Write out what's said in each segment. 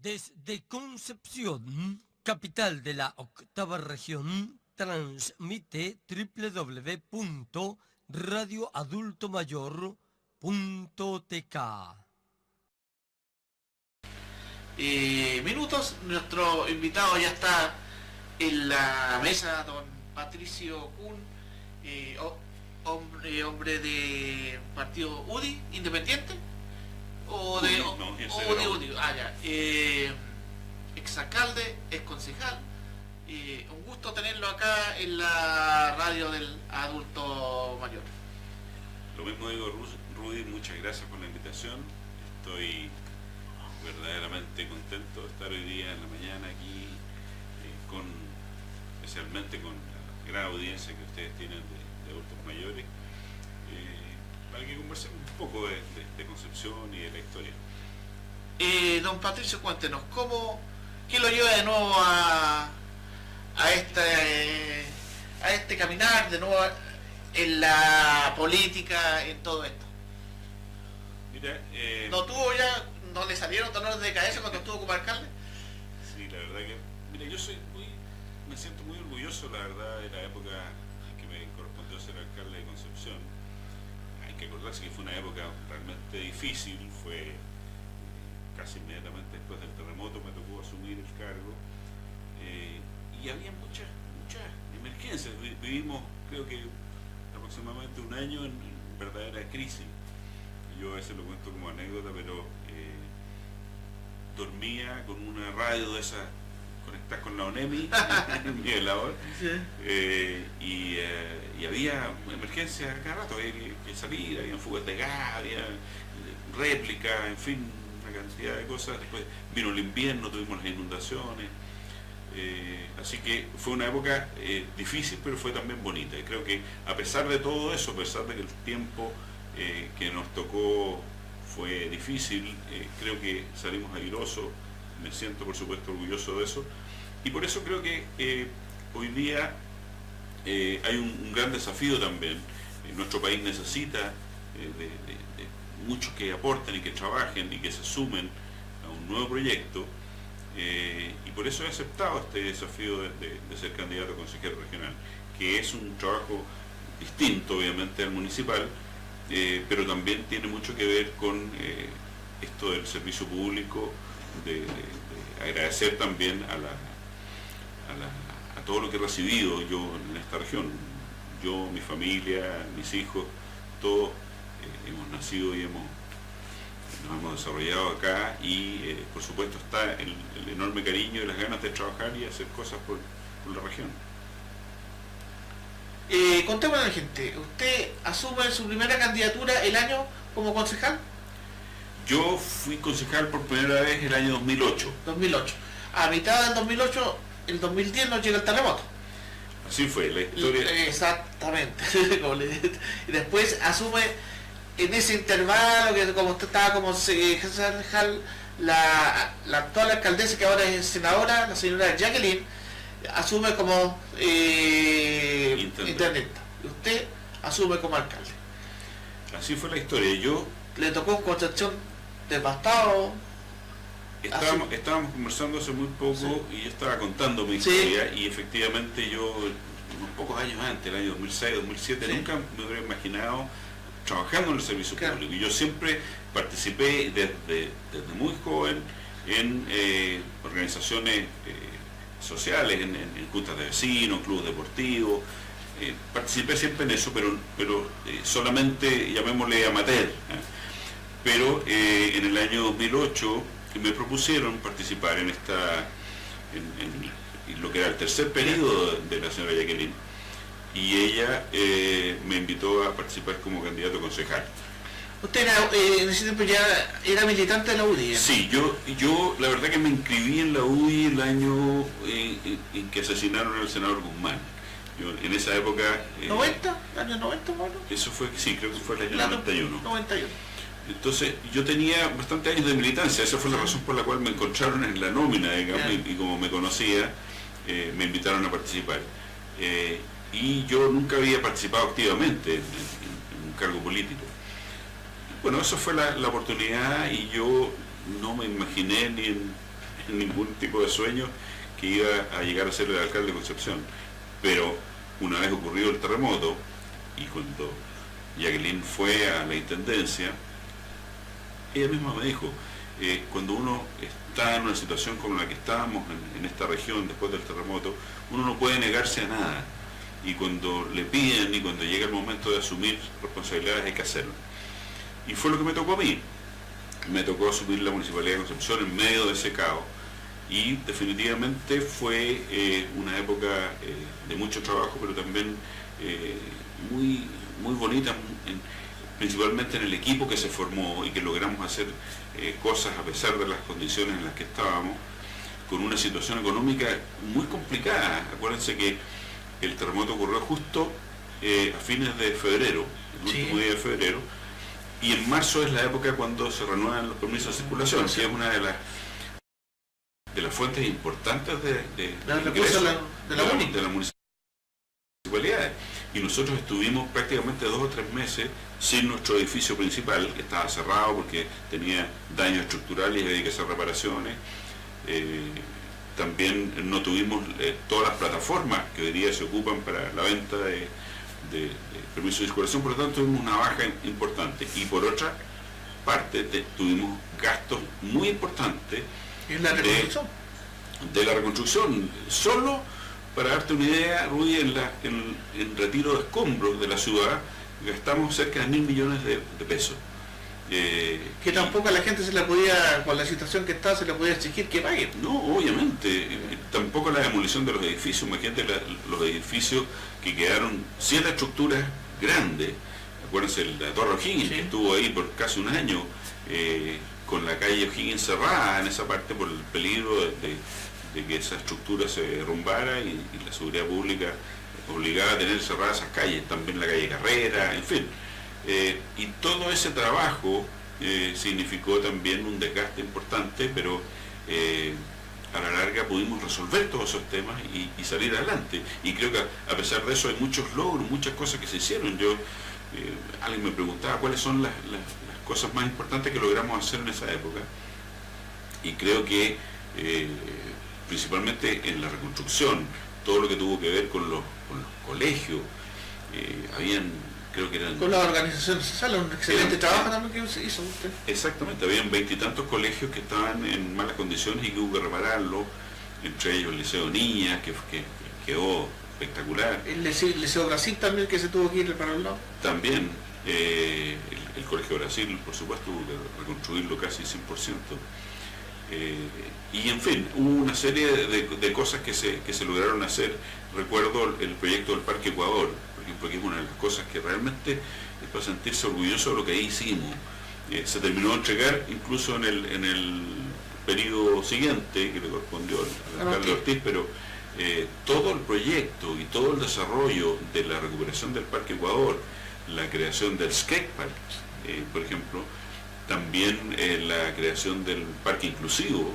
Desde Concepción, capital de la octava región, transmite www.radioadultomayor.tk. Minutos, nuestro invitado ya está en la mesa, don Patricio Kuhn, hombre de partido UDI, independiente, o de UDI, exalcalde, exconcejal. Un gusto tenerlo acá en la radio del adulto mayor. Lo mismo digo, Rudy, muchas gracias por la invitación. Estoy verdaderamente contento de estar hoy día en la mañana aquí, especialmente con la gran audiencia que ustedes tienen de adultos mayores, para que conversemos un poco de Concepción y de la historia. Don Patricio, cuéntenos, ¿qué lo lleva de nuevo a este caminar, de nuevo en la política, en todo esto? Mira, ¿No le salieron dolores de cabeza cuando estuvo como alcalde? Sí, la verdad que, mira, me siento muy orgulloso, la verdad, de la época en que me correspondió ser alcalde de Concepción. Hay que acordarse que fue una época realmente difícil, fue casi inmediatamente después del terremoto me tocó asumir el cargo, y había muchas emergencias. Vivimos, creo que aproximadamente un año en verdadera crisis. Yo a veces lo cuento como anécdota, pero dormía con una radio de esas conectadas con la ONEMI en mi velador, y había emergencias cada rato, había que salir, había fugas de gas, había réplicas, en fin, una cantidad de cosas. Después vino el invierno, tuvimos las inundaciones, así que fue una época difícil, pero fue también bonita. Y creo que a pesar de todo eso, a pesar de que el tiempo que nos tocó fue difícil, creo que salimos airosos. Me siento por supuesto orgulloso de eso, y por eso creo que hoy día hay un gran desafío también. Nuestro país necesita de muchos que aporten y que trabajen y que se sumen a un nuevo proyecto, y por eso he aceptado este desafío de ser candidato a consejero regional, que es un trabajo distinto obviamente al municipal, pero también tiene mucho que ver con esto del servicio público, de agradecer también a todo lo que he recibido yo en esta región. Yo, mi familia, mis hijos, todos hemos nacido y nos hemos desarrollado acá, y por supuesto está el enorme cariño y las ganas de trabajar y hacer cosas por la región. Contémosle a la gente, ¿usted asume su primera candidatura el año como concejal? Yo fui concejal por primera vez el año 2008. 2008. A mitad del 2008, el 2010 nos llega el terremoto. Así fue, la historia. Exactamente. Y después asume en ese intervalo, que como usted estaba como concejal, la actual alcaldesa, que ahora es senadora, la señora Jacqueline, asume como intendenta. Y usted asume como alcalde. Así fue la historia. Yo le tocó un Concepción devastado. Estábamos conversando hace muy poco, sí, y yo estaba contando mi historia, y efectivamente yo, unos pocos años antes, el año 2006, 2007, sí, nunca me hubiera imaginado trabajando en el servicio público. Y yo siempre participé desde muy joven en organizaciones sociales, en juntas de vecinos, clubes deportivos. Participé siempre en eso, pero solamente, llamémosle amateur. Pero en el año 2008 me propusieron participar en lo que era el tercer periodo de la señora Jacqueline, y ella me invitó a participar como candidato concejal. ¿Usted en ese tiempo ya era militante de la UDI? Sí, yo la verdad que me inscribí en la UDI el año en que asesinaron al senador Guzmán. Yo, en esa época... ¿90? ¿Año 90, bueno? Eso fue, sí, creo que fue el año 91. 91. Entonces, yo tenía bastantes años de militancia. Esa fue la razón por la cual me encontraron en la nómina, digamos, y como me conocía, me invitaron a participar. Y yo nunca había participado activamente en un cargo político. Bueno, esa fue la oportunidad, y yo no me imaginé ni en ningún tipo de sueño que iba a llegar a ser el alcalde de Concepción. Pero una vez ocurrido el terremoto, y cuando Jacqueline fue a la intendencia, ella misma me dijo, cuando uno está en una situación como la que estábamos en esta región después del terremoto, uno no puede negarse a nada. Y cuando le piden y cuando llega el momento de asumir responsabilidades hay que hacerlo. Y fue lo que me tocó a mí. Me tocó asumir la Municipalidad de Concepción en medio de ese caos. Y definitivamente fue una época de mucho trabajo, pero también muy bonita, principalmente en el equipo que se formó y que logramos hacer cosas a pesar de las condiciones en las que estábamos, con una situación económica muy complicada. Acuérdense que el terremoto ocurrió justo a fines de febrero, el último día de febrero, y en marzo es la época cuando se renuevan los permisos de circulación, que es una de las fuentes importantes de ingresos de la municipalidad. Y nosotros estuvimos prácticamente 2 o 3 meses sin nuestro edificio principal, que estaba cerrado porque tenía daños estructurales y había que hacer reparaciones. También no tuvimos todas las plataformas que hoy día se ocupan para la venta de permisos de circulación, por lo tanto tuvimos una baja importante. Y por otra parte tuvimos gastos muy importantes ¿En la reconstrucción? De la reconstrucción. Solo para darte una idea, Rudy, en retiro de escombros de la ciudad gastamos cerca de 1.000 millones de pesos. Que tampoco a la gente se le podía, con la situación que está, se le podía exigir que pague. No, obviamente. Tampoco la demolición de los edificios. Imagínate los edificios que quedaron 7 estructuras grandes. Acuérdense, la Torre O'Higgins, que estuvo ahí por casi un año, con la calle O'Higgins cerrada en esa parte por el peligro de que esa estructura se derrumbara y la seguridad pública obligada a tener cerradas esas calles. También la calle Carrera, en fin. Y todo ese trabajo significó también un desgaste importante, pero a la larga pudimos resolver todos esos temas y salir adelante. Y creo que a pesar de eso hay muchos logros, muchas cosas que se hicieron. Alguien me preguntaba cuáles son las cosas más importantes que logramos hacer en esa época. Y creo que principalmente en la reconstrucción, todo lo que tuvo que ver con los colegios, creo que eran... Con la organización social, un excelente trabajo también que hizo usted. Exactamente, habían 20 y tantos colegios que estaban en malas condiciones y que hubo que repararlo, entre ellos el Liceo Niñas, que quedó espectacular. El Liceo Brasil también, que se tuvo que ir para el lado. También, el Colegio Brasil, por supuesto, hubo que reconstruirlo casi 100%. Y en fin, hubo una serie de cosas que se lograron hacer. Recuerdo el proyecto del Parque Ecuador, porque es una de las cosas que realmente es para sentirse orgulloso de lo que ahí hicimos. Se terminó de entregar incluso en el periodo siguiente que le correspondió al alcalde Ortiz, pero todo el proyecto y todo el desarrollo de la recuperación del Parque Ecuador, la creación del skatepark, por ejemplo, también la creación del Parque Inclusivo,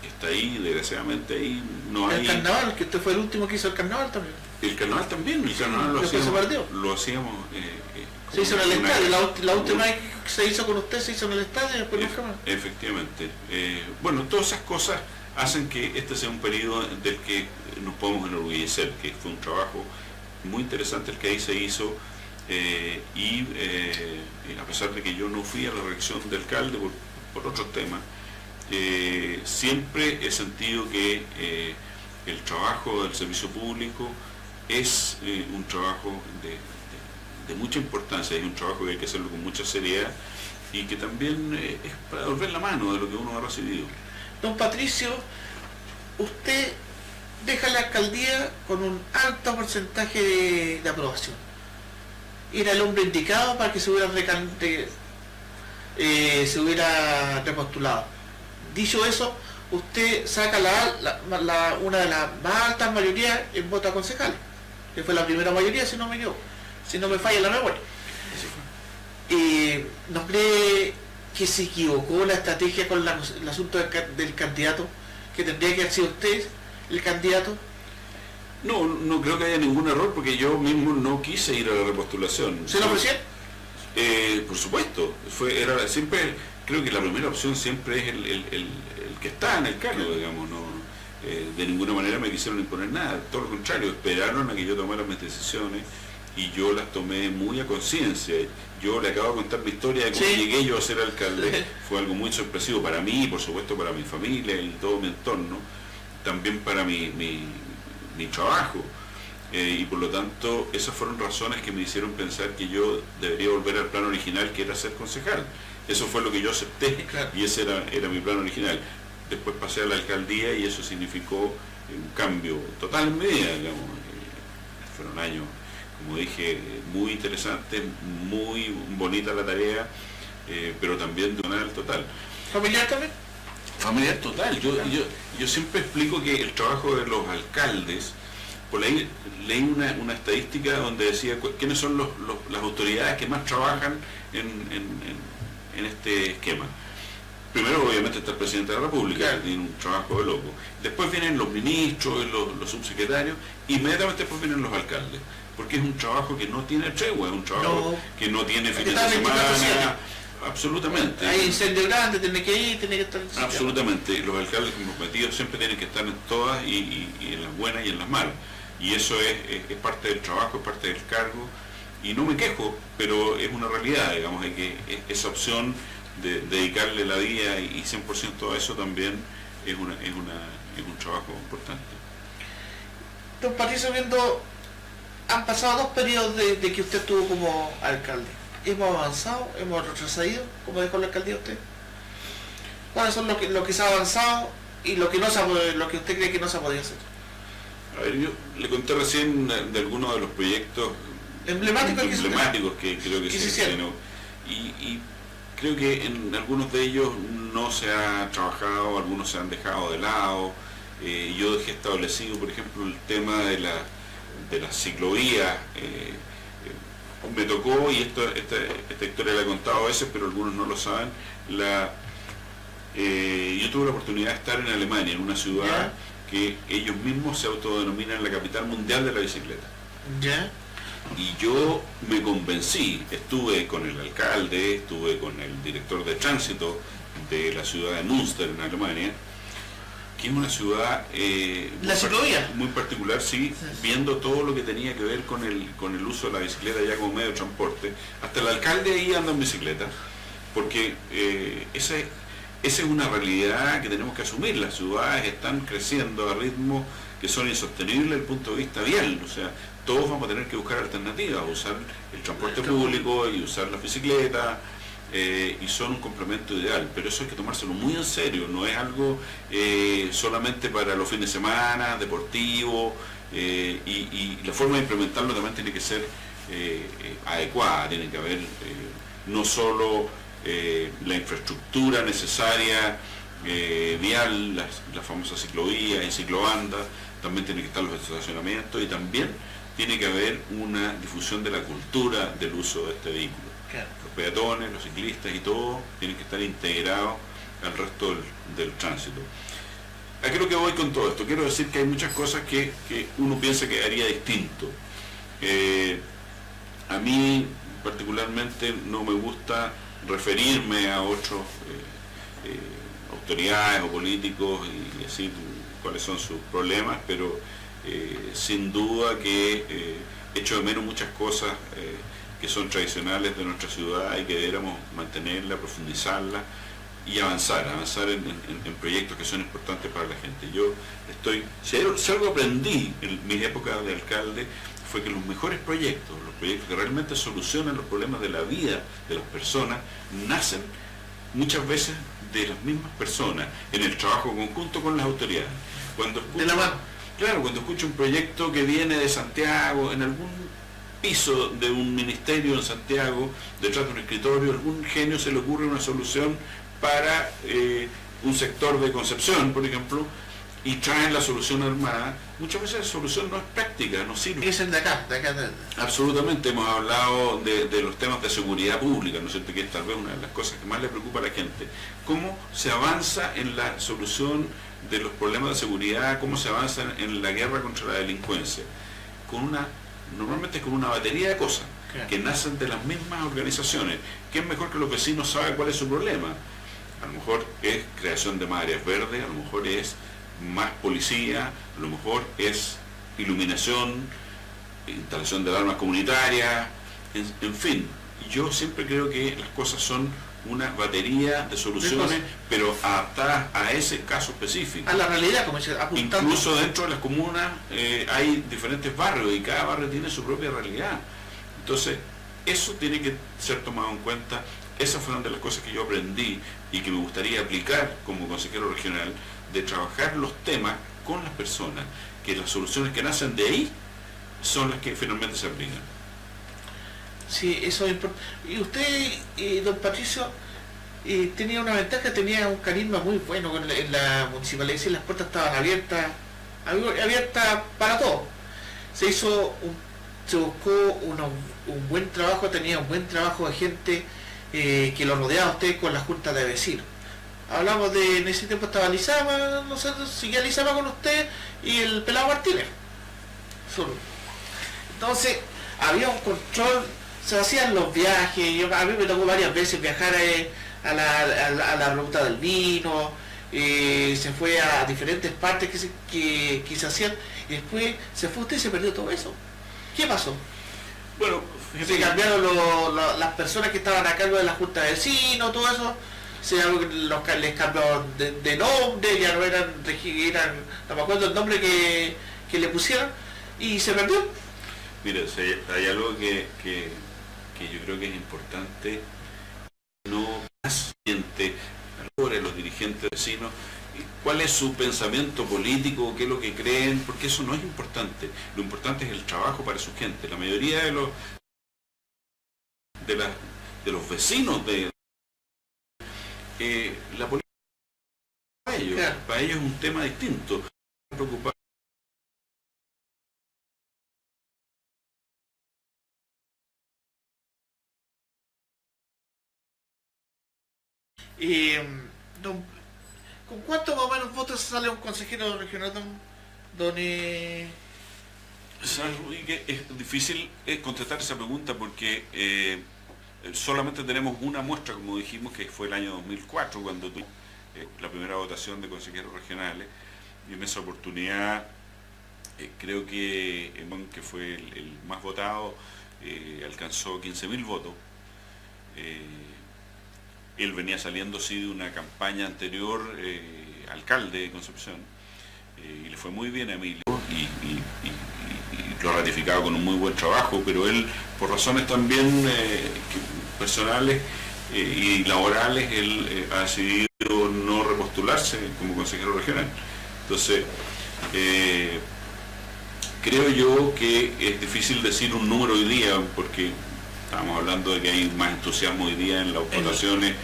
que está ahí, desgraciadamente ahí no hay... El carnaval, que usted fue el último que hizo el carnaval también. El carnaval también, el carnaval lo hacíamos... Se hizo en el estadio, la última vez que se hizo con usted se hizo en el estadio y después nunca más. Efectivamente. Bueno, todas esas cosas hacen que este sea un periodo del que nos podemos enorgullecer, que fue un trabajo muy interesante el que ahí se hizo, y a pesar de que yo no fui a la reelección de alcalde por otros temas, siempre he sentido que el trabajo del servicio público es un trabajo de mucha importancia, es un trabajo que hay que hacerlo con mucha seriedad y que también es para devolver la mano de lo que uno ha recibido. Don Patricio, usted deja la alcaldía con un alto porcentaje de aprobación. Era el hombre indicado para que se hubiera repostulado. Dicho eso, usted saca una de las más altas mayorías en votos a concejales, que fue la primera mayoría, si no me falla la memoria. ¿No cree que se equivocó la estrategia con el asunto del candidato, que tendría que haber sido usted el candidato? No creo que haya ningún error, porque yo mismo no quise ir a la repostulación. ¿Se lo ofrecieron? Por supuesto, siempre, creo que la primera opción siempre es el que está en el cargo, digamos, no, de ninguna manera me quisieron imponer nada, todo lo contrario, esperaron a que yo tomara mis decisiones y yo las tomé muy a conciencia. Yo le acabo de contar mi historia de cómo llegué yo a ser alcalde, fue algo muy sorpresivo para mí, por supuesto para mi familia y todo mi entorno, también para mi trabajo. Y por lo tanto esas fueron razones que me hicieron pensar que yo debería volver al plan original, que era ser concejal. Eso fue lo que yo acepté, claro. Y ese era mi plan original. Después pasé a la alcaldía y eso significó un cambio total en mi vida, digamos. Fueron años, como dije, muy interesantes, muy bonita la tarea, pero también de una total. ¿Familiar también? Familiar total. Yo siempre explico que el trabajo de los alcaldes, por ahí leí una estadística donde decía quiénes son las autoridades que más trabajan en este esquema. Primero, obviamente, está el presidente de la República, claro, que tiene un trabajo de loco. Después vienen los ministros, los subsecretarios, inmediatamente después vienen los alcaldes, porque es un trabajo que no tiene tregua, es un trabajo que no tiene fines de semana. Absolutamente. Hay incendio grande, tiene que ir, tiene que estar... Absolutamente. Los alcaldes comprometidos siempre tienen que estar en todas y en las buenas y en las malas. Y eso es parte del trabajo, es parte del cargo. Y no me quejo, pero es una realidad, digamos, hay que esa opción de dedicarle la vida y 100% a eso también es un trabajo importante. Don Patricio, han pasado 2 periodos de que usted estuvo como alcalde. ¿Hemos avanzado? ¿Hemos retrocedido? ¿Cómo dejó la alcaldía usted? ¿Cuáles son lo que se ha avanzado y lo que usted cree que no se ha podido hacer? A ver, yo le conté recién de algunos de los proyectos emblemáticos que creo que se hicieron. Y creo que en algunos de ellos no se ha trabajado, algunos se han dejado de lado. Yo dejé establecido, por ejemplo, el tema de las ciclovías. Me tocó, y esta historia la he contado a veces, pero algunos no lo saben, yo tuve la oportunidad de estar en Alemania, en una ciudad que ellos mismos se autodenominan la capital mundial de la bicicleta. Y yo me convencí, estuve con el alcalde, estuve con el director de tránsito de la ciudad de Münster, en Alemania, que es una ciudad muy particular, sí, viendo todo lo que tenía que ver con el uso de la bicicleta ya como medio de transporte. Hasta el alcalde ahí anda en bicicleta, porque esa es una realidad que tenemos que asumir. Las ciudades están creciendo a ritmos que son insostenibles desde el punto de vista vial, o sea, todos vamos a tener que buscar alternativas, usar el transporte público y usar las bicicletas, y son un complemento ideal, pero eso hay que tomárselo muy en serio, no es algo solamente para los fines de semana, deportivo, y la forma de implementarlo también tiene que ser adecuada, tiene que haber no solo la infraestructura necesaria vial, las famosas ciclovías y ciclobandas, también tienen que estar los estacionamientos y también tiene que haber una difusión de la cultura del uso de este vehículo. Claro. Los peatones, los ciclistas y todo tienen que estar integrados al resto del tránsito. ¿A qué es lo que voy con todo esto? Quiero decir que hay muchas cosas que uno piensa que haría distinto. A mí particularmente no me gusta referirme a otros autoridades o políticos y decir cuáles son sus problemas, pero sin duda que echo de menos muchas cosas que son tradicionales de nuestra ciudad y que deberíamos mantenerla, profundizarla y avanzar en proyectos que son importantes para la gente. Si algo aprendí en mis épocas de alcalde, fue que los mejores proyectos, los proyectos que realmente solucionan los problemas de la vida de las personas, nacen muchas veces de las mismas personas, en el trabajo conjunto con las autoridades. Cuando escucho un proyecto que viene de Santiago, en algún piso de un ministerio en Santiago, detrás de un escritorio, algún genio se le ocurre una solución para un sector de Concepción, por ejemplo, y traen la solución armada. Muchas veces la solución no es práctica, no sirve. Es de acá. Absolutamente, hemos hablado de los temas de seguridad pública, ¿no es cierto?, que es tal vez una de las cosas que más le preocupa a la gente. ¿Cómo se avanza en la solución de los problemas de seguridad? ¿Cómo se avanza en la guerra contra la delincuencia? Normalmente con una batería de cosas. Claro. que nacen de las mismas organizaciones. ¿Quién mejor que los vecinos sabe cuál es su problema? A lo mejor es creación de más áreas verdes, a lo mejor es más policía, a lo mejor es iluminación, instalación de alarmas comunitarias, en fin. Yo siempre creo que las cosas son una batería de soluciones, pero adaptadas a ese caso específico. A la realidad, como dice, apuntando. Incluso dentro de las comunas hay diferentes barrios y cada barrio tiene su propia realidad. Entonces, eso tiene que ser tomado en cuenta. Esas fueron de las cosas que yo aprendí y que me gustaría aplicar como consejero regional, de trabajar los temas con las personas, que las soluciones que nacen de ahí son las que finalmente se aplican. Sí, eso es importante. Y usted, don Patricio, tenía una ventaja, tenía un carisma muy bueno en la municipalidad, y las puertas estaban abiertas para todo. Se buscó un buen trabajo, tenía un buen trabajo de gente que lo rodeaba a usted con la junta de vecinos. Hablamos de, en ese tiempo estaba Lizama, no sé, seguía Lizama con usted y el Pelado Martínez. Solo. Entonces, había un control, se hacían los viajes, a mí me tocó varias veces viajar a la ruta del vino, se fue a diferentes partes que se hacían, y después se fue usted y se perdió todo eso. ¿Qué pasó? Bueno, Se cambiaron las personas que estaban a cargo de la junta de vecinos, todo eso, les cambiaron de nombre, ya no eran, no me acuerdo el nombre que le pusieron, y se perdió. mira, hay algo que yo creo que es importante, no paciente, ahora los dirigentes vecinos, cuál es su pensamiento político, qué es lo que creen, porque eso no es importante. Lo importante es el trabajo para su gente. La mayoría de los vecinos de la política para ellos es un tema distinto. Preocupar. ¿Con cuántos más o menos votos sale un consejero regional, don Es difícil contestar esa pregunta porque solamente tenemos una muestra, como dijimos, que fue el año 2004, cuando tuvimos la primera votación de consejeros regionales, y en esa oportunidad creo que que fue el más votado, alcanzó 15.000 votos. Él venía saliendo sí de una campaña anterior, alcalde de Concepción, y le fue muy bien a Emilio, y lo ha ratificado con un muy buen trabajo, pero él, por razones también personales y laborales, él ha decidido no repostularse como consejero regional. Entonces, creo yo que es difícil decir un número hoy día, porque estamos hablando de que hay más entusiasmo hoy día en las votaciones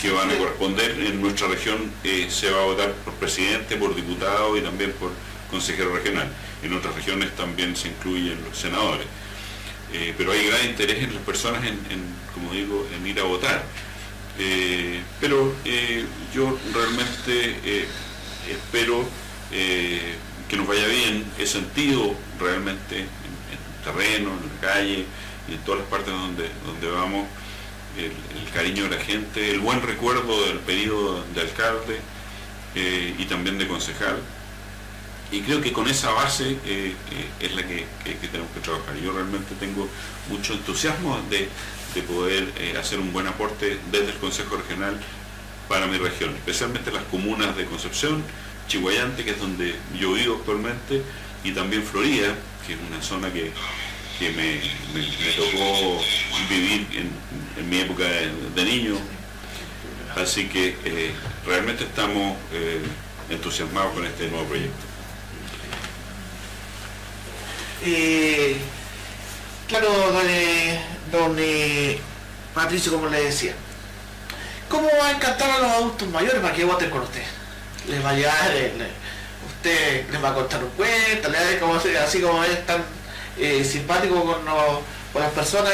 que van a corresponder. En nuestra región se va a votar por presidente, por diputado y también por consejero regional. En otras regiones también se incluyen los senadores. Pero hay gran interés en las personas como digo, en ir a votar. Pero yo realmente espero que nos vaya bien. He sentido realmente en terreno, en la calle y en todas las partes donde vamos el cariño de la gente, el buen recuerdo del periodo de alcalde y también de concejal. Y creo que con esa base es la que tenemos que trabajar. Yo realmente tengo mucho entusiasmo de poder hacer un buen aporte desde el Consejo Regional para mi región, especialmente las comunas de Concepción, Chiguayante, que es donde yo vivo actualmente, y también Florida, que es una zona que me tocó vivir en mi época de niño. Así que realmente estamos entusiasmados con este nuevo proyecto. Claro, don Patricio, como le decía, ¿cómo va a encantar a los adultos mayores para que voten con usted? Les va a llevar, usted les va a contar un cuento, así como es tan simpático con las personas,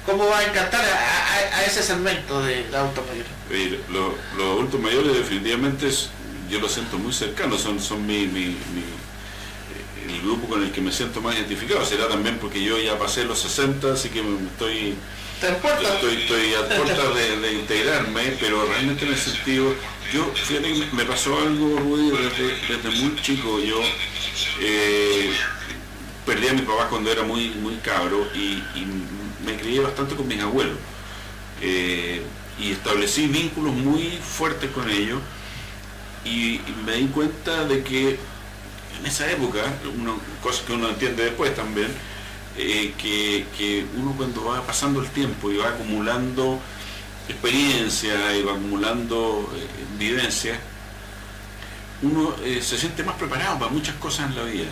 ¿cómo va a encantar a ese segmento de adultos mayores? Los adultos mayores definitivamente yo los siento muy cercanos, son el grupo con el que me siento más identificado. Será también porque yo ya pasé los 60, así que estoy a puertas de integrarme, pero realmente en el sentido, fíjate que me pasó algo, Rudy, desde muy chico. Yo perdí a mi papá cuando era muy cabro y me crié bastante con mis abuelos. Y establecí vínculos muy fuertes con ellos y me di cuenta de que en esa época, cosa que uno entiende después también, que uno cuando va pasando el tiempo y va acumulando experiencia y va acumulando vivencias, uno se siente más preparado para muchas cosas en la vida.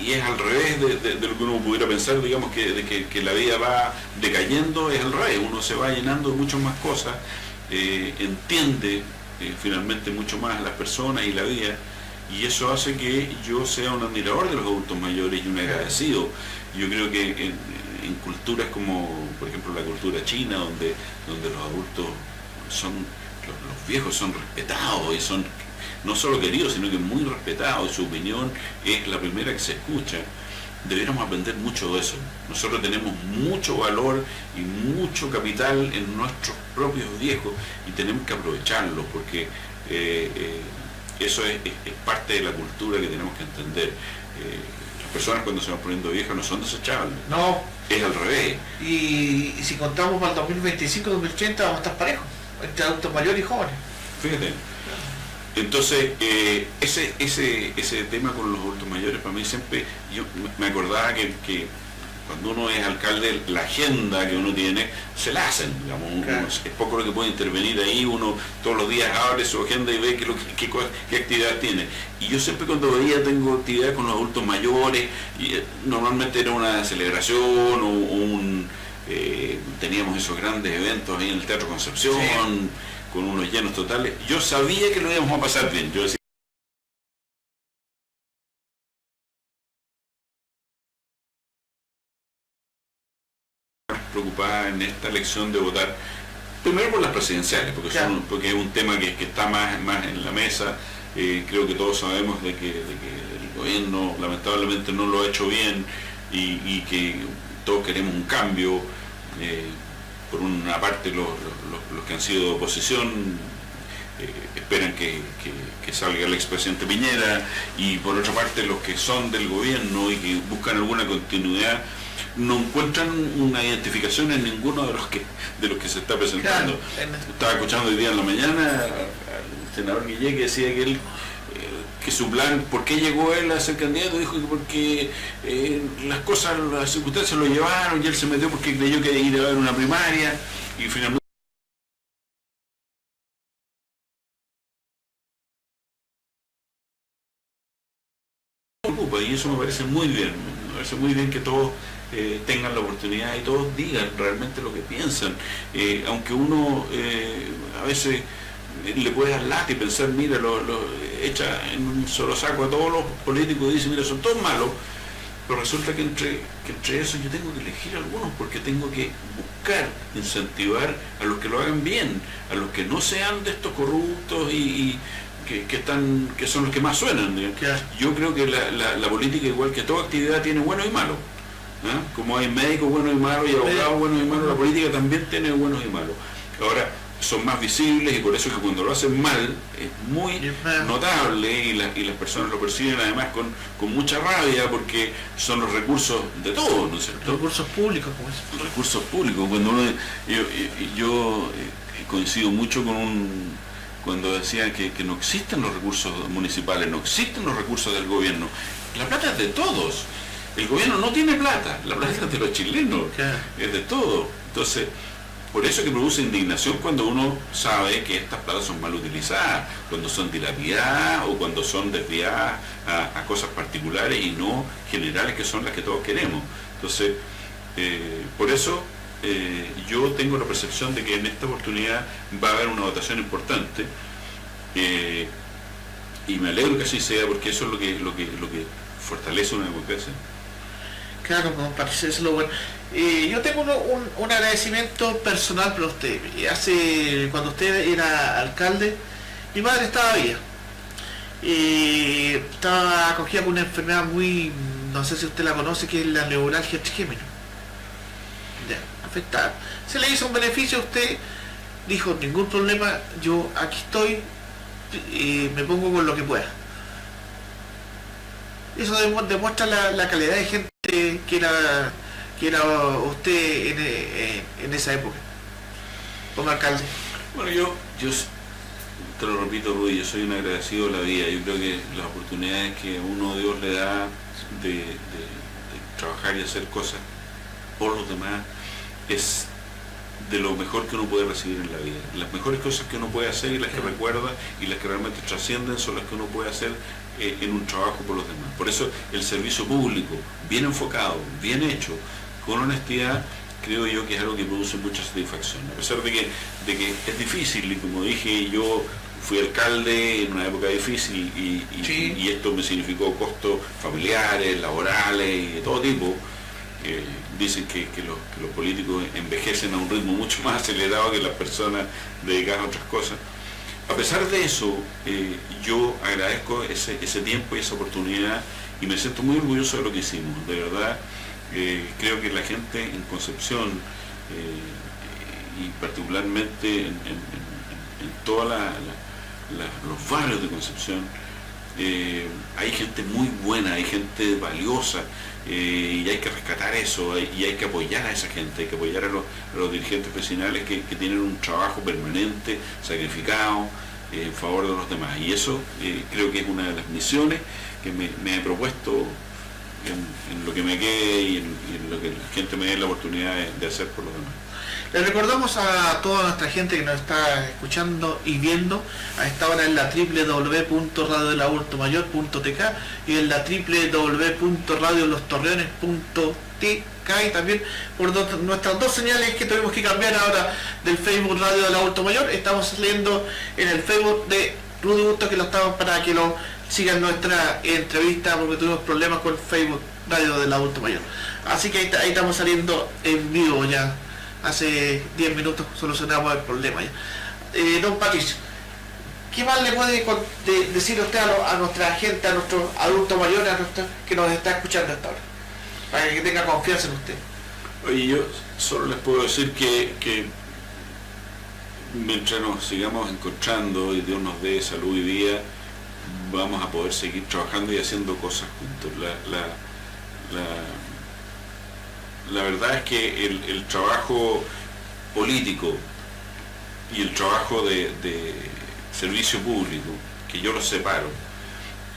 Y es al revés de lo que uno pudiera pensar, digamos, que la vida va decayendo, es al revés, uno se va llenando de muchas más cosas, entiende finalmente mucho más a las personas y la vida, y eso hace que yo sea un admirador de los adultos mayores y un agradecido. Yo creo que en culturas como, por ejemplo, la cultura china, donde los adultos los viejos son respetados y son no solo queridos, sino que muy respetados, y su opinión es la primera que se escucha, deberíamos aprender mucho de eso. Nosotros tenemos mucho valor y mucho capital en nuestros propios viejos y tenemos que aprovecharlo, porque eso es parte de la cultura que tenemos que entender. Las personas cuando se van poniendo viejas no son desechables. No. Es al revés. Y si contamos para el 2025-2080 vamos a estar parejos, entre adultos mayores y jóvenes. Fíjate. Entonces, ese tema con los adultos mayores, para mí siempre, yo me acordaba que cuando uno es alcalde, la agenda que uno tiene, se la hacen, digamos, Claro. es poco lo que puede intervenir ahí, uno todos los días abre su agenda y ve qué actividad tiene. Y yo siempre cuando veía, tengo actividad con los adultos mayores, y normalmente era una celebración teníamos esos grandes eventos ahí en el Teatro Concepción, sí, con unos llenos totales. Yo sabía que lo íbamos a pasar bien. Yo decía, preocupada en esta elección de votar primero por las presidenciales, porque, claro, porque es un tema que está más en la mesa. Creo que todos sabemos de que el gobierno lamentablemente no lo ha hecho bien y que todos queremos un cambio. Por una parte los que han sido de oposición esperan que salga el expresidente Piñera, y por otra parte los que son del gobierno y que buscan alguna continuidad no encuentran una identificación en ninguno de los que se está presentando. Claro. Estaba escuchando hoy día en la mañana al senador Guillé, que decía que él que su plan, ¿por qué llegó él a ser candidato? Dijo que porque las circunstancias lo llevaron y él se metió porque creyó que iba a haber una primaria y finalmente y eso me parece muy bien. Me parece muy bien que todos tengan la oportunidad y todos digan realmente lo que piensan, aunque uno a veces le puede dar lata y pensar, mira, lo echa en un solo saco a todos los políticos y dice, mira, son todos malos, pero resulta que entre esos yo tengo que elegir algunos, porque tengo que buscar, incentivar a los que lo hagan bien, a los que no sean de estos corruptos y que son los que más suenan. Claro. Yo creo que la política, igual que toda actividad, tiene buenos y malos. Como hay médicos buenos y malos y abogados buenos y malos, la política también tiene buenos y malos. Ahora, son más visibles y por eso es que cuando lo hacen mal es muy notable y las personas lo perciben además con mucha rabia, porque son los recursos de todos, ¿no es cierto? Recursos públicos, como es. Los recursos públicos. Cuando yo coincido mucho cuando decían que no existen los recursos municipales, no existen los recursos del gobierno. La plata es de todos. El gobierno no tiene plata, la plata es de los chilenos, es de todo. Entonces, por eso que produce indignación cuando uno sabe que estas platas son mal utilizadas, cuando son dilapidadas o cuando son desviadas a cosas particulares y no generales, que son las que todos queremos. Entonces, por eso yo tengo la percepción de que en esta oportunidad va a haber una votación importante, y me alegro que así sea, porque eso es lo que fortalece una democracia. Claro, me parece eso lo bueno. Yo tengo un agradecimiento personal para usted. Cuando usted era alcalde, mi madre estaba viva. estaba acogida con una enfermedad muy, no sé si usted la conoce, que es la neuralgia trigémino. Ya, afectada. Se le hizo un beneficio a usted, dijo, ningún problema, yo aquí estoy, me pongo con lo que pueda. Eso demuestra la calidad de gente que era usted en esa época, como alcalde. Bueno, yo te lo repito, Rudy, yo soy un agradecido de la vida. Yo creo que las oportunidades que uno Dios le da de trabajar y hacer cosas por los demás es de lo mejor que uno puede recibir en la vida. Las mejores cosas que uno puede hacer y las que recuerda y las que realmente trascienden son las que uno puede hacer en un trabajo por los demás. Por eso el servicio público, bien enfocado, bien hecho, con honestidad, creo yo que es algo que produce mucha satisfacción. A pesar de que es difícil, y como dije, yo fui alcalde en una época difícil y esto me significó costos familiares, laborales y de todo tipo. Dicen que los políticos envejecen a un ritmo mucho más acelerado que las personas dedicadas a otras cosas. A pesar de eso, yo agradezco ese tiempo y esa oportunidad y me siento muy orgulloso de lo que hicimos. De verdad, creo que la gente en Concepción y particularmente en todos los barrios de Concepción, hay gente muy buena, hay gente valiosa, y hay que rescatar eso y hay que apoyar a esa gente, hay que apoyar a los dirigentes vecinales que tienen un trabajo permanente, sacrificado, en favor de los demás. Y eso creo que es una de las misiones que me he propuesto en lo que me quede y en lo que la gente me dé la oportunidad de hacer por los demás. Le recordamos a toda nuestra gente que nos está escuchando y viendo a esta hora en la www.radiodelaurtomayor.tk y en la www.radiolostorreones.tk y también por nuestras dos señales que tuvimos que cambiar ahora del Facebook Radio del Adulto Mayor. Estamos saliendo en el Facebook de Rudy Bustos, que lo estamos para que lo sigan nuestra entrevista porque tuvimos problemas con el Facebook Radio del Adulto Mayor. Así que ahí estamos saliendo en vivo ya. Hace 10 minutos solucionamos el problema ya. Don Patricio, ¿qué más le puede decir usted a nuestra gente, a nuestros adultos mayores, que nos está escuchando hasta ahora? Para que tenga confianza en usted. Oye, yo solo les puedo decir que mientras nos sigamos encontrando y Dios nos dé salud y vida, vamos a poder seguir trabajando y haciendo cosas juntos. La verdad es que el trabajo político y el trabajo de servicio público, que yo los separo,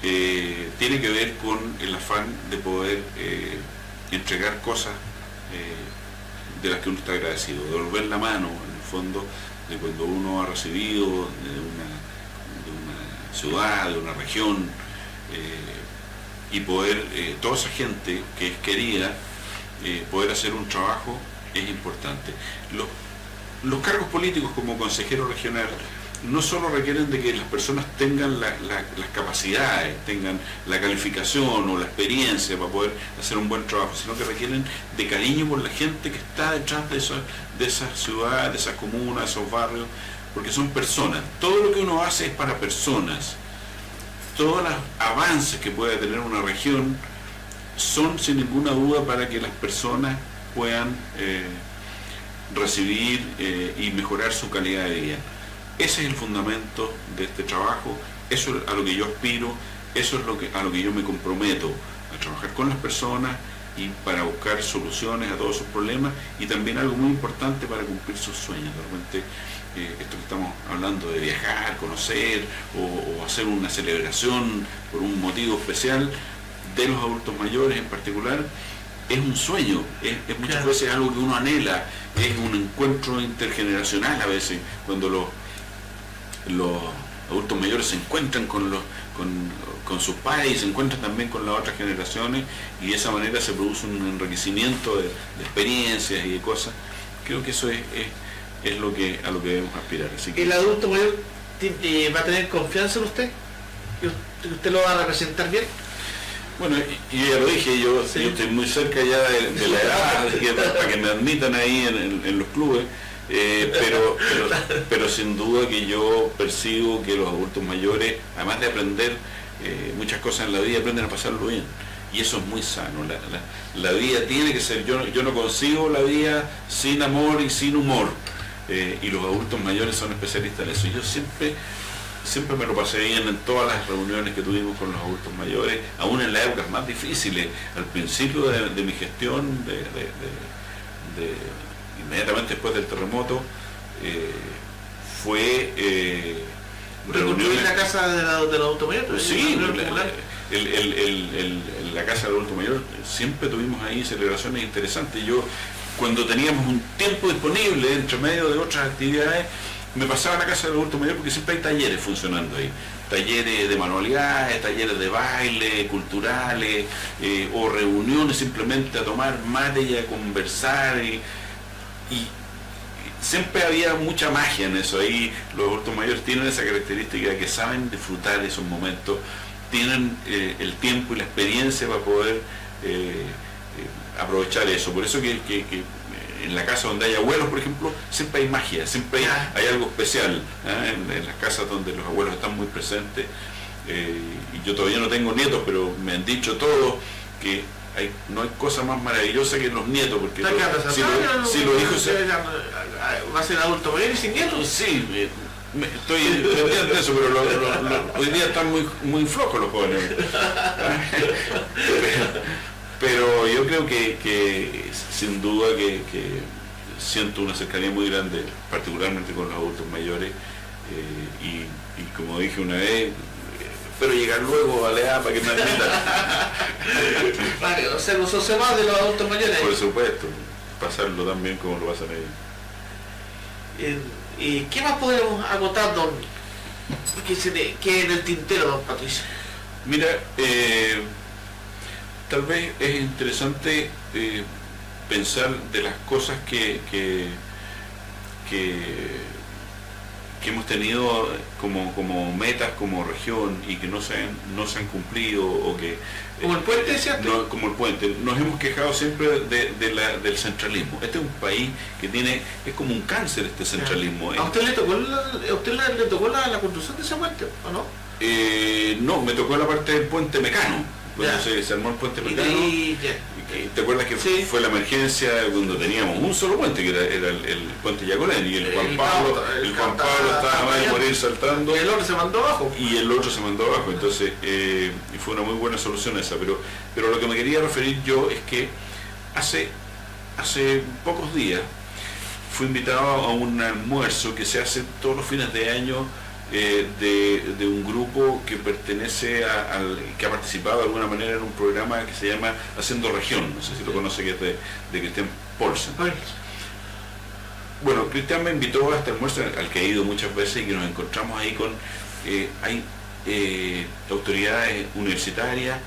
tiene que ver con el afán de poder entregar cosas de las que uno está agradecido, devolver la mano, en el fondo, de cuando uno ha recibido de una ciudad, de una región, y poder, toda esa gente que es querida, poder hacer un trabajo es importante. Los cargos políticos como consejero regional no solo requieren de que las personas tengan las capacidades, tengan la calificación o la experiencia para poder hacer un buen trabajo, sino que requieren de cariño por la gente que está detrás de esas ciudades, de esas comunas, de esos barrios, porque son personas. Todo lo que uno hace es para personas. Todos los avances que pueda tener una región son sin ninguna duda para que las personas puedan recibir y mejorar su calidad de vida. Ese es el fundamento de este trabajo, eso es a lo que yo aspiro, eso es a lo que yo me comprometo, a trabajar con las personas y para buscar soluciones a todos sus problemas y también algo muy importante para cumplir sus sueños. De repente, esto que estamos hablando de viajar, conocer o hacer una celebración por un motivo especial, de los adultos mayores en particular, es un sueño, es muchas veces algo que uno anhela, es un encuentro intergeneracional a veces, cuando los adultos mayores se encuentran con sus padres y se encuentran también con las otras generaciones y de esa manera se produce un enriquecimiento de experiencias y de cosas. Creo que eso es a lo que debemos aspirar. Así que... ¿El adulto mayor va a tener confianza en usted? ¿Y usted lo va a representar bien? Bueno, y ya lo dije, yo estoy muy cerca ya de la edad, para que me admitan ahí en los clubes. Pero sin duda que yo percibo que los adultos mayores, además de aprender muchas cosas en la vida, aprenden a pasarlo bien. Y eso es muy sano. La vida tiene que ser, yo no consigo la vida sin amor y sin humor. Y los adultos mayores son especialistas en eso. Yo siempre me lo pasé bien en todas las reuniones que tuvimos con los adultos mayores, aún en las épocas más difíciles, al principio de mi gestión, inmediatamente después del terremoto, fue reuniones en la casa del adulto mayor. Sí, la casa del adulto mayor siempre tuvimos ahí celebraciones interesantes. Yo, cuando teníamos un tiempo disponible entre medio de otras actividades, me pasaba a la casa del adulto mayor porque siempre hay talleres funcionando ahí. Talleres de manualidades, talleres de baile, culturales, o reuniones simplemente a tomar mate y a conversar. Y siempre había mucha magia en eso. Ahí los adultos mayores tienen esa característica que saben disfrutar de esos momentos, tienen el tiempo y la experiencia para poder aprovechar eso. Por eso que en la casa donde hay abuelos, por ejemplo, siempre hay magia, siempre hay algo especial, en las casas donde los abuelos están muy presentes. Y yo todavía no tengo nietos, pero me han dicho todos que no hay cosa más maravillosa que los nietos, porque si los hijos va a ser adulto mayor y sin nietos. Sí, estoy pendiente de eso, pero hoy día están muy flojos los jóvenes. Pero yo creo que sin duda que siento una cercanía muy grande, particularmente con los adultos mayores, y como dije una vez, espero llegar luego a la edad para que me admitan. Vale, o sea, los más de los adultos mayores. Por supuesto, pasarlo tan bien como lo pasan ellos. ¿Y qué más podemos agotar, don? Que en el tintero, don Patricio? Mira, tal vez es interesante pensar de las cosas que hemos tenido como metas, como región, y que no se han cumplido, o que... ¿Como el puente, cierto? Como el puente. Nos hemos quejado siempre del centralismo. Este es un país que es como un cáncer este centralismo. ¿A usted le tocó la construcción de ese puente, o no? No, me tocó la parte del puente Mecano. Cuando se armó el puente Mecano. ¿Te acuerdas que fue la emergencia cuando teníamos un solo puente, que era el puente Yacolén, y el Juan Pablo estaba ahí a morir saltando? Y el otro se mandó abajo. Entonces, fue una muy buena solución esa. Pero lo que me quería referir yo es que hace pocos días fui invitado a un almuerzo que se hace todos los fines de año, de un grupo que pertenece que ha participado de alguna manera en un programa que se llama Haciendo Región, no sé si lo conoce, que es de Cristian Paulsen. Bueno, Cristian me invitó a este almuerzo al que he ido muchas veces, y que nos encontramos ahí con hay autoridades universitarias,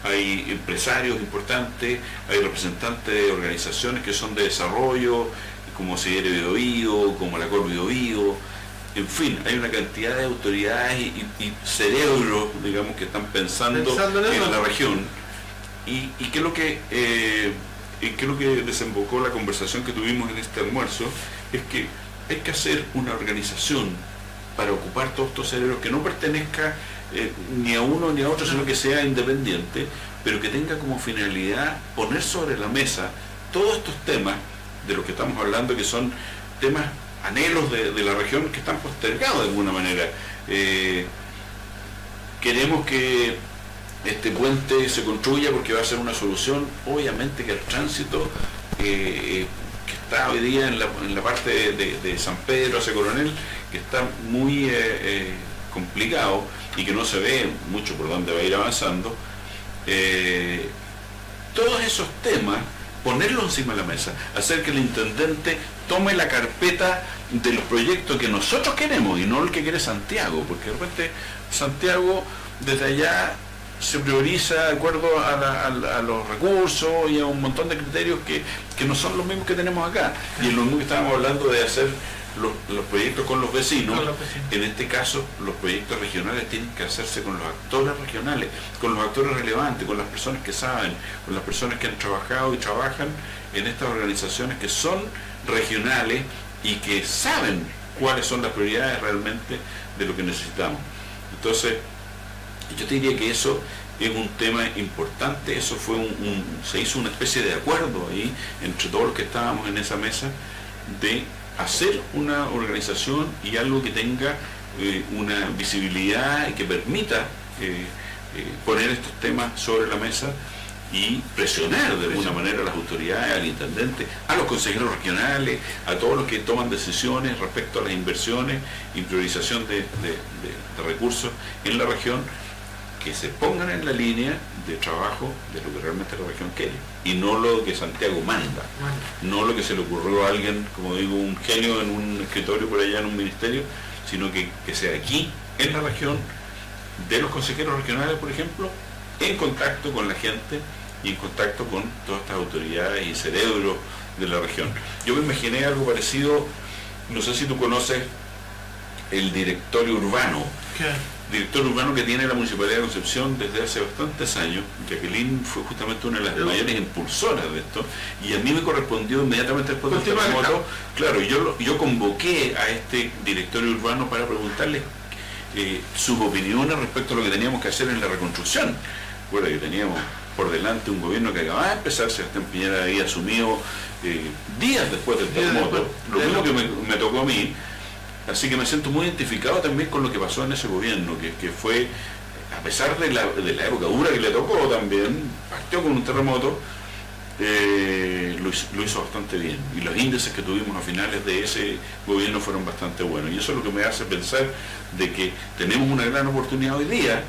hay empresarios importantes, hay representantes de organizaciones que son de desarrollo, como Cedere Biobío, como la Cor Biobío. En fin, hay una cantidad de autoridades y cerebros, digamos, que están pensando en la región. ¿Y qué es lo que desembocó la conversación que tuvimos en este almuerzo? Es que hay que hacer una organización para ocupar todos estos cerebros, que no pertenezca ni a uno ni a otro, sino que sea independiente, pero que tenga como finalidad poner sobre la mesa todos estos temas de los que estamos hablando, que son temas, anhelos de la región, que están postergados de alguna manera. Queremos que este puente se construya porque va a ser una solución, obviamente, que el tránsito que está hoy día en la parte de San Pedro hacia Coronel, que está muy complicado y que no se ve mucho por dónde va a ir avanzando, todos esos temas, ponerlo encima de la mesa, hacer que el intendente tome la carpeta de los proyectos que nosotros queremos y no el que quiere Santiago, porque de repente Santiago desde allá se prioriza de acuerdo a los recursos y a un montón de criterios que no son los mismos que tenemos acá. Y en lo mismo que estábamos hablando de hacer los proyectos con los vecinos, en este caso los proyectos regionales tienen que hacerse con los actores regionales, con los actores relevantes, con las personas que saben, con las personas que han trabajado y trabajan en estas organizaciones que son regionales y que saben cuáles son las prioridades realmente de lo que necesitamos. Entonces, yo te diría que eso es un tema importante. Eso fue se hizo una especie de acuerdo ahí entre todos los que estábamos en esa mesa de hacer una organización y algo que tenga una visibilidad y que permita poner estos temas sobre la mesa y presionar de alguna manera a las autoridades, al intendente, a los consejeros regionales, a todos los que toman decisiones respecto a las inversiones y priorización de recursos en la región, que se pongan en la línea de trabajo de lo que realmente la región quiere y no lo que Santiago manda, no lo que se le ocurrió a alguien, como digo, un genio en un escritorio por allá en un ministerio, sino que sea aquí, en la región, de los consejeros regionales, por ejemplo, en contacto con la gente y en contacto con todas estas autoridades y cerebros de la región. Yo me imaginé algo parecido, no sé si tú conoces el directorio urbano. ¿Qué? Director urbano que tiene la Municipalidad de Concepción desde hace bastantes años. Jacqueline fue justamente una de las mayores impulsoras de esto, y a mí me correspondió inmediatamente después del terremoto. Claro, yo convoqué a este directorio urbano para preguntarle sus opiniones respecto a lo que teníamos que hacer en la reconstrucción. Bueno, que teníamos por delante un gobierno que acababa de empezar, Sebastián Piñera había asumido días después del terremoto, lo mismo que me tocó a mí. Así que me siento muy identificado también con lo que pasó en ese gobierno, que fue, a pesar de la época dura que le tocó también, partió con un terremoto, lo hizo bastante bien. Y los índices que tuvimos a finales de ese gobierno fueron bastante buenos. Y eso es lo que me hace pensar de que tenemos una gran oportunidad hoy día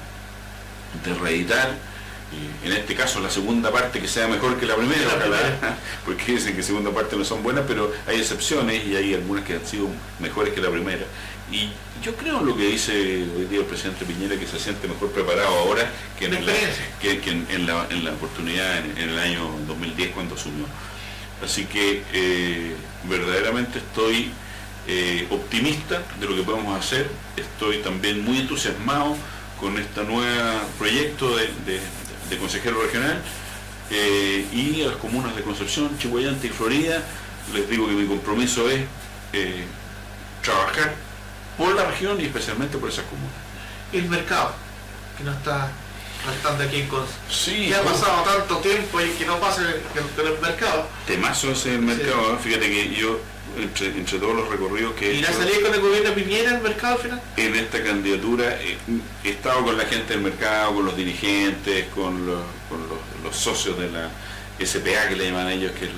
de reeditar, en este caso la segunda parte que sea mejor que la primera, ojalá, porque dicen que segunda parte no son buenas, pero hay excepciones y hay algunas que han sido mejores que la primera. Y yo creo en lo que dice hoy día el presidente Piñera, que se siente mejor preparado ahora que en la oportunidad en el año 2010 cuando asumió. Así que verdaderamente estoy optimista de lo que podemos hacer, estoy también muy entusiasmado con este nuevo proyecto de consejero regional, y a las comunas de Concepción, Chipayante y Florida les digo que mi compromiso es trabajar por la región y especialmente por esas comunas. El mercado, que no está faltando aquí en Concepción. Sí, que ha pasado tanto tiempo y que no pase con el mercado. Temazo ese el mercado, sí. Fíjate que yo entre todos los recorridos que he hecho... ¿Y la salida con el gobierno Piñera el mercado al final? En esta candidatura he estado con la gente del mercado, con los dirigentes, con los socios de la SPA que le llaman a ellos, que es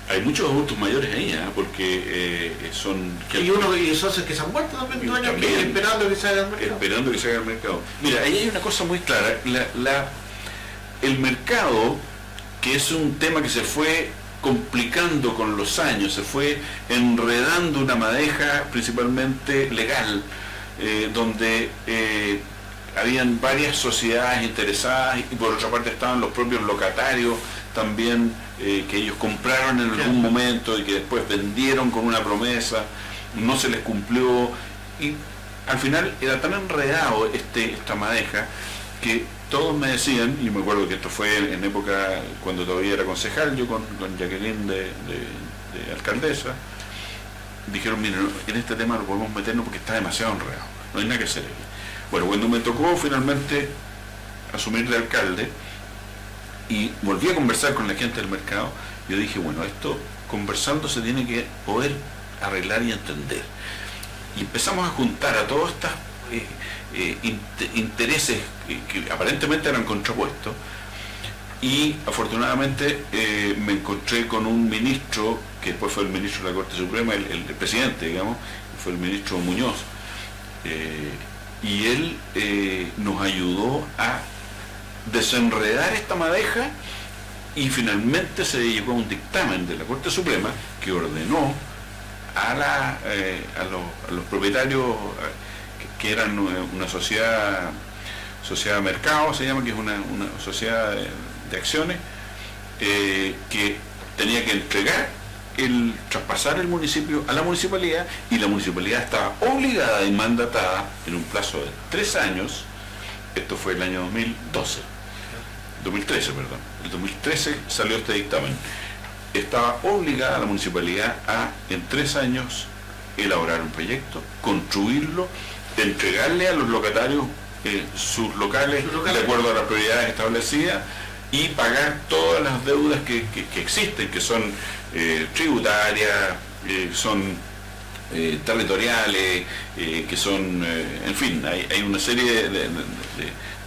hay muchos adultos mayores ahí, ¿eh? Porque son... Y socios que se han muerto también, esperando que se haga el mercado. Esperando que se haga el mercado. Mira, ahí hay una cosa muy clara. El mercado, que es un tema que se fue complicando con los años, se fue enredando una madeja principalmente legal, donde habían varias sociedades interesadas y por otra parte estaban los propios locatarios también, que ellos compraron en algún momento y que después vendieron con una promesa, no se les cumplió, y al final era tan enredado esta madeja que todos me decían, y me acuerdo que esto fue en época cuando todavía era concejal, yo con Jacqueline de alcaldesa, dijeron, miren, en este tema no podemos meternos porque está demasiado enredado, no hay nada que hacer aquí. Bueno, cuando me tocó finalmente asumir de alcalde y volví a conversar con la gente del mercado, yo dije, bueno, esto conversando se tiene que poder arreglar y entender. Y empezamos a juntar a todos estos intereses que aparentemente eran contrapuestos, y afortunadamente me encontré con un ministro, que después fue el ministro de la Corte Suprema, el presidente, digamos, fue el ministro Muñoz, y él nos ayudó a desenredar esta madeja, y finalmente se llegó a un dictamen de la Corte Suprema que ordenó a los propietarios, que eran una sociedad de mercado, se llama, que es una sociedad de acciones, que tenía que entregar traspasar el municipio a la municipalidad, y la municipalidad estaba obligada y mandatada en un plazo de 3 años, esto fue el año 2013, perdón, el 2013 salió este dictamen, estaba obligada la municipalidad a, en 3 años, elaborar un proyecto, construirlo, entregarle a los locatarios sus locales de acuerdo a las prioridades establecidas y pagar todas las deudas que existen, que son tributarias, son territoriales, que son, en fin, hay una serie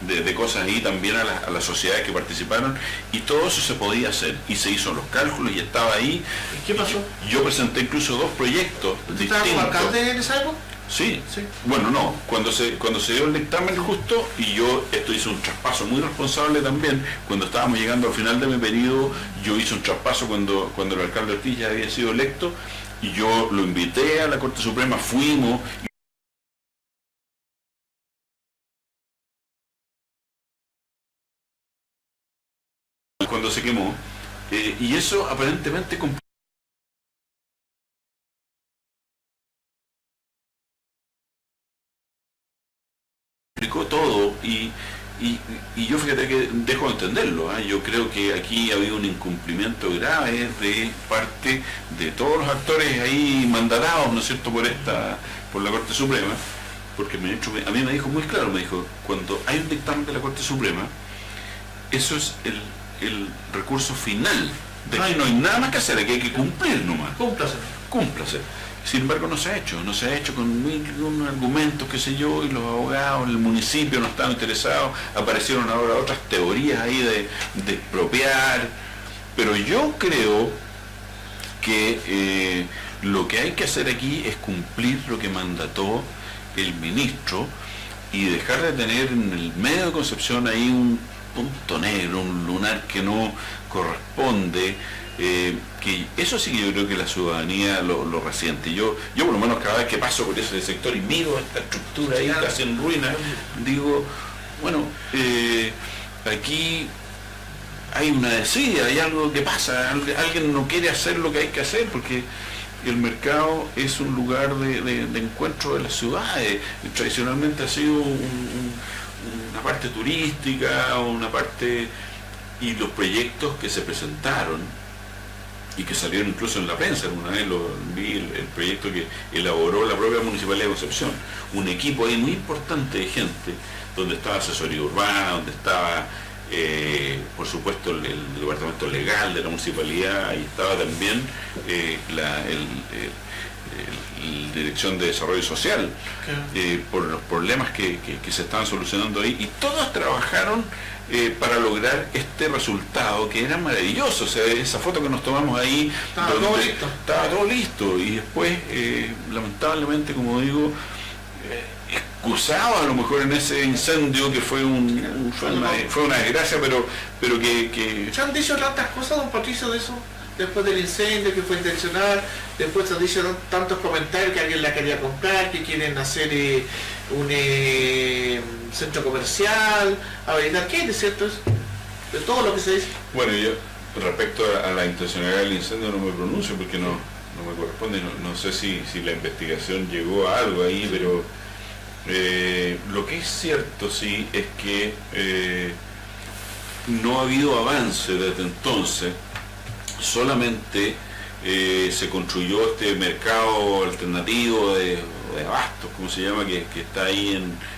de cosas ahí también a las sociedades que participaron, y todo eso se podía hacer, y se hizo los cálculos y estaba ahí. ¿Y qué pasó? Yo presenté incluso 2 proyectos distintos. ¿Estabas como alcalde en esa época? Sí. Sí. Bueno, no, cuando se dio el dictamen justo, y yo hice un traspaso muy responsable también, cuando estábamos llegando al final de mi periodo, yo hice un traspaso cuando el alcalde Ortiz ya había sido electo, y yo lo invité a la Corte Suprema, fuimos, cuando se quemó, y eso aparentemente complicó todo, y yo, fíjate que dejo de entenderlo, ¿eh? Yo creo que aquí ha habido un incumplimiento grave de parte de todos los actores ahí mandatados, ¿no es cierto?, por la Corte Suprema, porque a mí me dijo muy claro, me dijo, cuando hay un dictamen de la Corte Suprema, eso es el recurso final. De aquí no hay nada más que hacer, aquí hay que cumplir nomás. Cúmplase. Sin embargo, no se ha hecho con mil argumentos, qué sé yo, y los abogados, el municipio no estaban interesados, aparecieron ahora otras teorías ahí de expropiar, pero yo creo que lo que hay que hacer aquí es cumplir lo que mandató el ministro y dejar de tener en el medio de Concepción ahí un punto negro, un lunar que no corresponde. Que eso sí que yo creo que la ciudadanía lo resiente. Yo por lo menos cada vez que paso por ese sector y miro esta estructura ahí casi en ruina, digo, bueno, aquí hay una desidia, hay algo que pasa, alguien no quiere hacer lo que hay que hacer, porque el mercado es un lugar de encuentro de las ciudades. Tradicionalmente ha sido una parte turística, una parte, y los proyectos que se presentaron y que salieron incluso en la prensa, alguna vez vi el proyecto que elaboró la propia Municipalidad de Concepción, un equipo ahí muy importante de gente, donde estaba asesoría urbana, donde estaba por supuesto el departamento legal de la municipalidad, ahí estaba también la Dirección de Desarrollo Social, por los problemas que se estaban solucionando ahí, y todos trabajaron para lograr este resultado que era maravilloso. O sea, esa foto que nos tomamos ahí, estaba todo listo, y después lamentablemente, como digo, excusado a lo mejor en ese incendio que fue una desgracia, pero que... ¿Se han dicho tantas cosas, don Patricio, de eso? Después del incendio, que fue intencional, después se han dicho tantos comentarios que alguien la quería comprar, que quieren hacer un centro comercial, habilitar. ¿Qué es cierto eso? De todo lo que se dice. Bueno, yo respecto a la intencionalidad del incendio no me pronuncio porque no me corresponde, no sé si la investigación llegó a algo ahí, pero lo que es cierto sí es que no ha habido avance desde entonces. Solamente se construyó este mercado alternativo de abastos, como se llama, que está ahí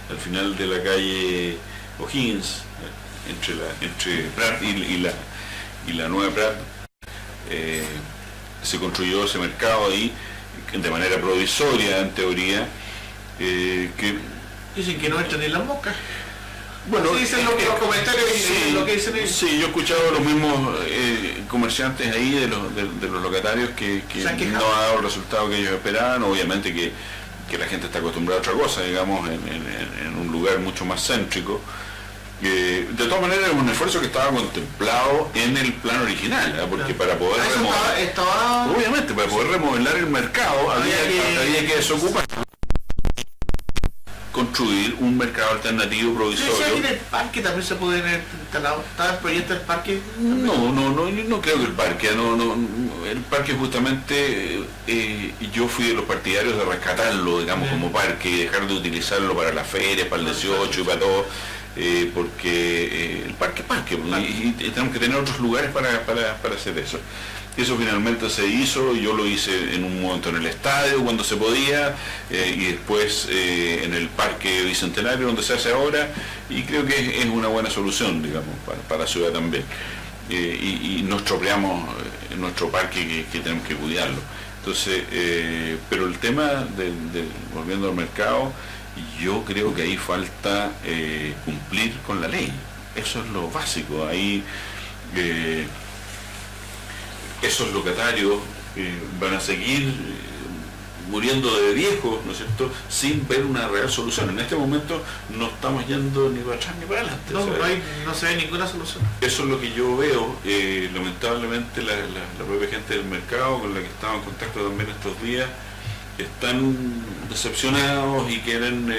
al final de la calle O'Higgins, entre Prat y la Nueva Prat. Se construyó ese mercado ahí de manera provisoria, en teoría, que dicen que no entran ni en las moscas. Bueno, dicen los comentarios, sí, lo que dicen ellos. Sí, yo he escuchado a los mismos comerciantes ahí, de los locatarios, que no ha dado el resultado que ellos esperaban. Obviamente que la gente está acostumbrada a otra cosa, digamos, en un lugar mucho más céntrico. De todas maneras, es un esfuerzo que estaba contemplado en el plan original, ¿eh? Porque para poder obviamente, para poder remodelar el mercado había que desocupar, construir un mercado alternativo provisorio. Sí, en el parque también se puede haber instalado. ¿Estaba el proyecto del parque? No creo que el parque, el parque justamente, yo fui de los partidarios de rescatarlo, digamos, como parque, y dejar de utilizarlo para las ferias, para el 18 y para todo, porque el parque, y tenemos que tener otros lugares para hacer eso. Eso finalmente se hizo, yo lo hice en un momento en el estadio cuando se podía, y después en el Parque Bicentenario donde se hace ahora, y creo que es una buena solución, digamos, para la ciudad también. Y no estropeamos nuestro parque que tenemos que cuidarlo. Entonces, pero el tema volviendo al mercado, yo creo que ahí falta cumplir con la ley. Eso es lo básico. Ahí esos locatarios van a seguir muriendo de viejos, ¿no es cierto?, sin ver una real solución. En este momento no estamos yendo ni para atrás ni para adelante. No, o sea, no se ve ninguna solución. eso es lo que yo veo. Lamentablemente la propia gente del mercado con la que estaba en contacto también estos días están decepcionados y quieren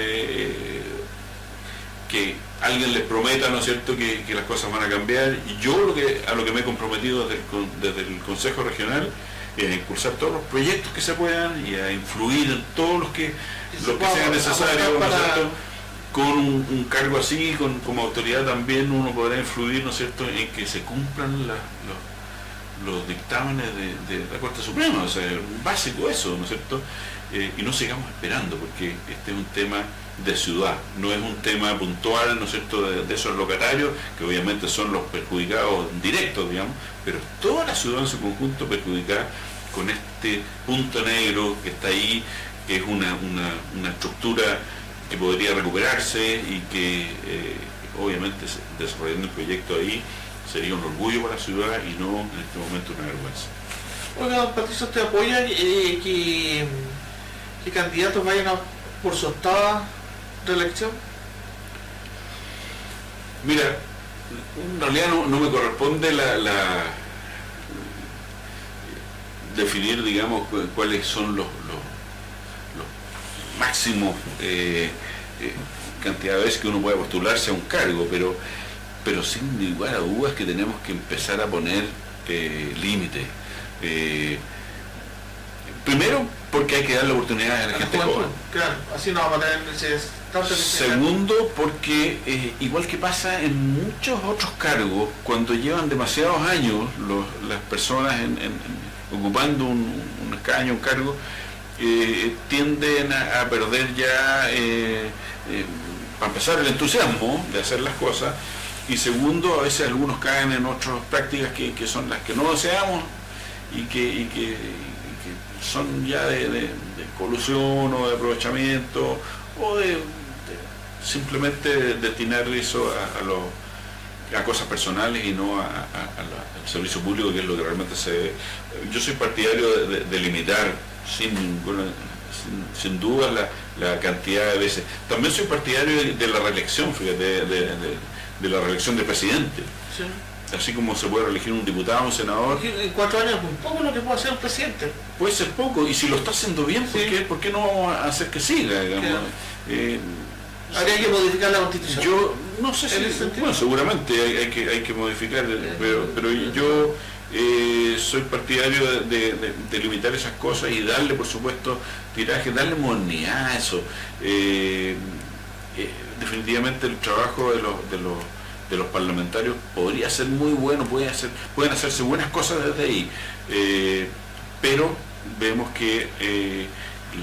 que alguien les prometa, ¿no es cierto?, que las cosas van a cambiar. Y yo a lo que me he comprometido desde el Consejo Regional es a impulsar todos los proyectos que se puedan y a influir en todos los que sea necesario, ¿no es cierto? Con un cargo así, como autoridad también uno podrá influir, ¿no es cierto?, en que se cumplan los dictámenes de la Corte Suprema. O sea, básico eso, ¿no es cierto? Y no sigamos esperando, porque este es un tema de ciudad, no es un tema puntual, ¿no es cierto?, de esos locatarios, que obviamente son los perjudicados directos, digamos, pero toda la ciudad en su conjunto perjudicada con este punto negro que está ahí, que es una estructura que podría recuperarse y que obviamente desarrollando el proyecto ahí sería un orgullo para la ciudad y no en este momento una vergüenza. Oiga, don Patricio, ¿usted apoya que candidatos vayan por su octava reelección? Mira, en realidad no me corresponde definir, digamos, cuáles son los máximos cantidad de veces que uno puede postularse a un cargo, pero sin lugar a dudas que tenemos que empezar a poner límites. Primero, porque hay que darle oportunidades a la gente joven. Claro, así no vamos a tener tanto. Segundo, porque igual que pasa en muchos otros cargos, cuando llevan demasiados años las personas ocupando un escaño, un cargo, tienden a perder ya, para empezar, el entusiasmo de hacer las cosas, y segundo, a veces algunos caen en otras prácticas que son las que no deseamos y que son ya de colusión o de aprovechamiento o de simplemente destinar eso a cosas personales y no al servicio público, que es lo que realmente se ve. Yo soy partidario de limitar sin duda la cantidad de veces. También soy partidario de la reelección, fíjate, de la reelección de presidente. Sí. Así como se puede reelegir un diputado, un senador. En 4 años es muy poco lo que puede hacer un presidente. Puede ser poco, y si lo está haciendo bien, ¿por qué no vamos a hacer que siga, digamos? Claro. Habría que modificar la Constitución. Yo no sé si, bueno, seguramente hay que modificar, pero yo soy partidario de limitar esas cosas y darle, por supuesto, tiraje, darle modernidad a eso. Definitivamente el trabajo de los parlamentarios podría ser muy bueno, pueden hacerse buenas cosas desde ahí, pero vemos que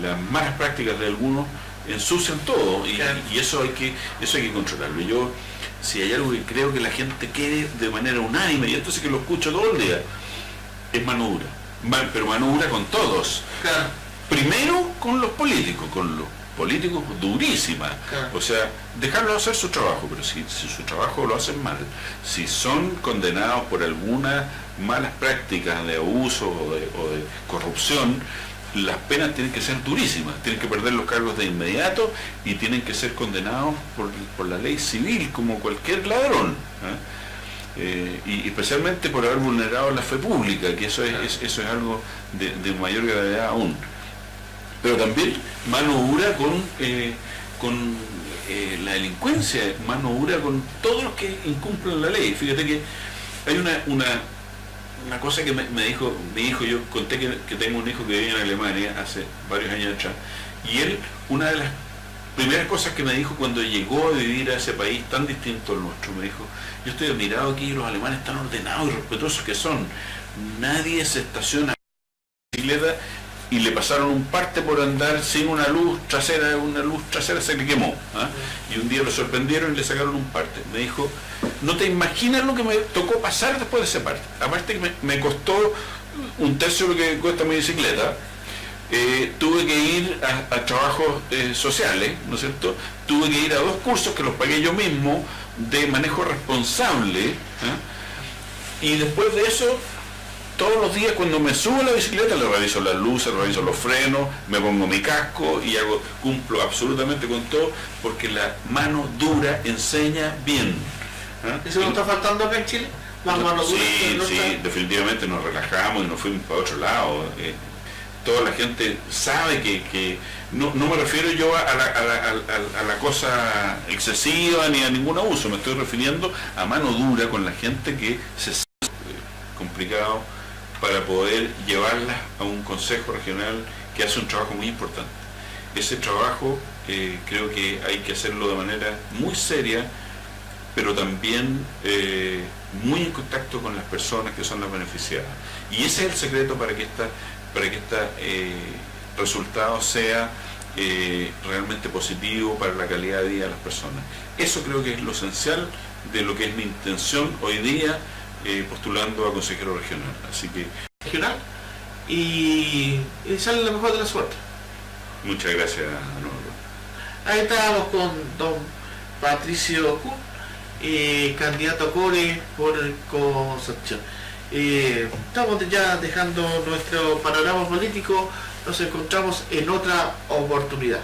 las malas prácticas de algunos ensucian todo y eso hay que controlarlo. Si hay algo que creo que la gente quiere de manera unánime, y esto sí que lo escucho todo el día, es mano dura, pero mano dura con todos. Claro. Primero con los políticos durísima. Claro. O sea, dejarlos hacer su trabajo, pero si su trabajo lo hacen mal, si son condenados por algunas malas prácticas de abuso o de corrupción, las penas tienen que ser durísimas, tienen que perder los cargos de inmediato y tienen que ser condenados por la ley civil como cualquier ladrón, y especialmente por haber vulnerado la fe pública, que eso es algo de mayor gravedad aún. Pero también mano dura con la delincuencia, mano dura con todos los que incumplen la ley. Fíjate que hay una cosa que me dijo mi hijo. Yo conté que tengo un hijo que vive en Alemania hace varios años atrás, y él, una de las primeras cosas que me dijo cuando llegó a vivir a ese país tan distinto al nuestro, me dijo: yo estoy admirado aquí, los alemanes tan ordenados y respetuosos que son, nadie se estaciona en bicicleta y le pasaron un parte por andar sin una luz trasera se le quemó. ¿Ah? Y un día lo sorprendieron y le sacaron un parte. Me dijo, no te imaginas lo que me tocó pasar después de ese parte. Aparte que me costó un tercio de lo que cuesta mi bicicleta. Tuve que ir a trabajos sociales, ¿no es cierto? Tuve que ir a 2 cursos que los pagué yo mismo de manejo responsable. Y después de eso, todos los días cuando me subo a la bicicleta le reviso las luces, reviso los frenos, me pongo mi casco y cumplo absolutamente con todo, porque la mano dura enseña bien. ¿Eso no está faltando acá en Chile? ¿Más mano dura? Sí, definitivamente nos relajamos y nos fuimos para otro lado. Toda la gente sabe que no me refiero yo a la cosa excesiva ni a ningún abuso, me estoy refiriendo a mano dura con la gente que se sabe complicado para poder llevarlas a un consejo regional que hace un trabajo muy importante. Ese trabajo creo que hay que hacerlo de manera muy seria, pero también muy en contacto con las personas que son las beneficiadas. Y ese es el secreto para que este resultado sea realmente positivo para la calidad de vida de las personas. Eso creo que es lo esencial de lo que es mi intención hoy día postulando a consejero regional. Así que regional y sale la mejor de la suerte. muchas gracias, Norberto. Ahí estábamos con don Patricio Kuhn, candidato a Core por Concepción. Estamos ya dejando nuestro panorama político, nos encontramos en otra oportunidad.